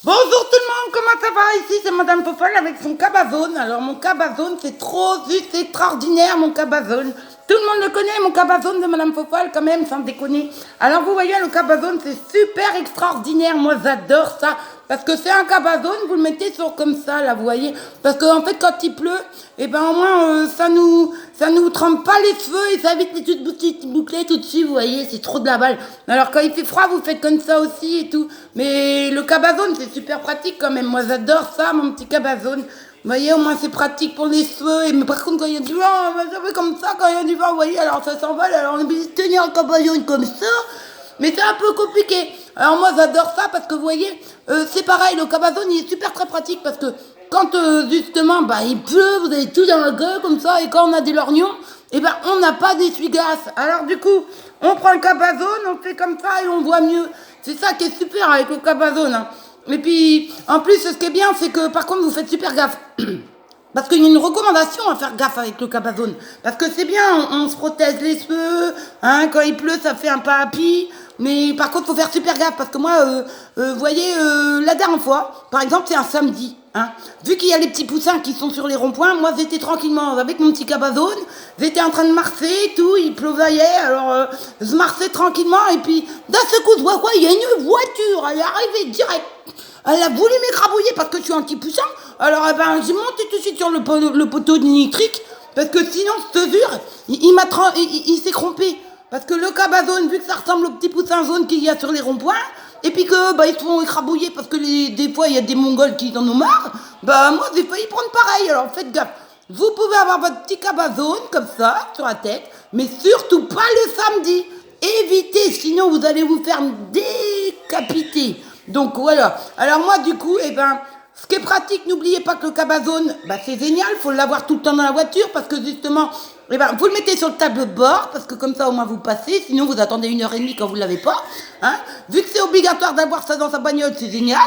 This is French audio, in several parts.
Bonjour tout le monde, comment ça va? Ici c'est Madame Popol avec son cabazone. Alors mon cabazone c'est trop juste extraordinaire mon cabazone. Tout le monde le connaît mon cabazone de Madame Popol quand même sans déconner. Alors vous voyez le cabazone c'est super extraordinaire, moi j'adore ça. Parce que c'est un cabazone, vous le mettez sur comme ça là vous voyez. Parce qu'en fait quand il pleut, et ben au moins ça nous trempe pas les cheveux et ça évite les petites bouclées tout dessus, vous voyez, c'est trop de la balle. Alors quand il fait froid vous faites comme ça aussi et tout. Mais le cabazone c'est super pratique quand même. Moi j'adore ça, mon petit cabazone. Vous voyez, au moins c'est pratique pour les cheveux. Et mais par contre, quand il y a du vent, ça fait comme ça, quand il y a du vent, vous voyez, alors ça s'envole, alors on est obligé de tenir le cabazone comme ça. Mais c'est un peu compliqué. Alors moi j'adore ça parce que vous voyez, c'est pareil, le cabazone il est super très pratique parce que quand justement bah, il pleut, vous avez tout dans la gueule comme ça, et quand on a des lorgnons, et ben on n'a pas d'essuie-glace. Alors du coup, on prend le cabazone, on fait comme ça et on voit mieux. C'est ça qui est super avec le cabazone. Hein. Et puis, en plus, ce qui est bien, c'est que par contre, vous faites super gaffe. Parce qu'il y a une recommandation à faire gaffe avec le cabazone. Parce que c'est bien, on se protège les cheveux, hein, quand il pleut, ça fait un papi. Mais par contre, faut faire super gaffe. Parce que moi, vous voyez, la dernière fois, par exemple, c'est un samedi. Hein, vu qu'il y a les petits poussins qui sont sur les ronds-points, moi j'étais tranquillement avec mon petit cabazone, j'étais en train de marcher et tout, il pleuvaillait, alors je marchais tranquillement et puis d'un seul coup je vois quoi, il y a une voiture, elle est arrivée direct. Elle a voulu m'écrabouiller parce que je suis un petit poussin. Alors, eh ben, j'ai monté tout de suite sur le poteau nitrique. Parce que sinon, je te jure, il s'est trompé. Parce que le cabazone, vu que ça ressemble au petit poussin jaune qu'il y a sur les ronds-points, et puis que bah, ils se font écrabouiller parce que des fois, il y a des Mongols qui en ont marre, bah moi, j'ai failli prendre pareil. Alors, faites gaffe. Vous pouvez avoir votre petit cabazone, comme ça, sur la tête, mais surtout pas le samedi. Évitez, sinon vous allez vous faire décapiter. Donc voilà. Alors moi du coup, eh ben, ce qui est pratique, n'oubliez pas que le cabazone, bah, c'est génial, il faut l'avoir tout le temps dans la voiture parce que justement, eh ben, vous le mettez sur le tableau de bord parce que comme ça au moins vous passez, sinon vous attendez 1 heure et demie quand vous ne l'avez pas. Hein. Vu que c'est obligatoire d'avoir ça dans sa bagnole, c'est génial.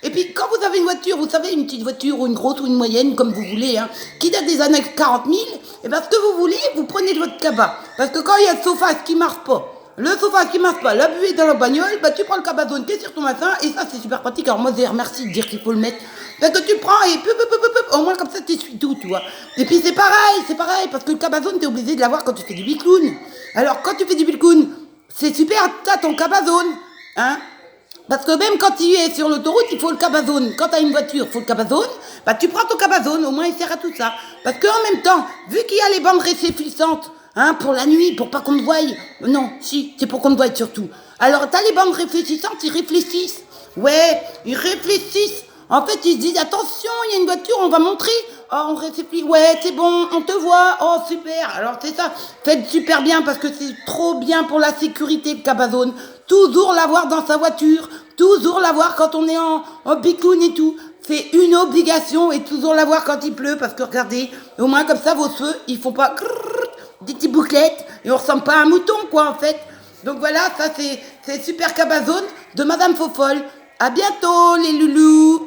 Et puis quand vous avez une voiture, vous savez, une petite voiture ou une grosse ou une moyenne, comme vous voulez, hein, qui date des années 40 000, et bien ce que vous voulez, vous prenez de votre cabas. Parce que quand il y a le sofa qui marche pas, le sofa qui marche pas, la buée dans la bagnole, bah tu prends le cabazone qui est sur ton machin, et ça c'est super pratique. Alors moi je remercie de dire qu'il faut le mettre. Parce que tu le prends et au moins comme ça tu essuies tout, tu vois. Et puis c'est pareil, parce que le cabazone t'es obligé de l'avoir quand tu fais du bicloun. Alors quand tu fais du bicloun, c'est super, t'as ton cabazone, hein. Parce que même quand tu es sur l'autoroute, il faut le cabazone. Quand tu as une voiture, il faut le cabazone. Bah, tu prends ton cabazone, au moins il sert à tout ça. Parce qu'en même temps, vu qu'il y a les bandes réfléchissantes, hein, pour la nuit, pour pas qu'on te voie. Non, si, c'est pour qu'on te voie surtout. Alors, tu as les bandes réfléchissantes, ils réfléchissent. Ouais, ils réfléchissent. En fait, ils se disent, attention, il y a une voiture, on va montrer. Oh, on réfléchit, ouais, c'est bon, on te voit. Oh, super. Alors, c'est ça. Faites super bien parce que c'est trop bien pour la sécurité, le cabazone. Toujours l'avoir dans sa voiture. Toujours l'avoir quand on est en bicoune et tout. C'est une obligation et toujours l'avoir quand il pleut parce que regardez, au moins comme ça, vos cheveux, ils font pas des petites bouclettes et on ressemble pas à un mouton, quoi, en fait. Donc voilà, ça c'est super cabazone de Madame Fofol. À bientôt, les loulous.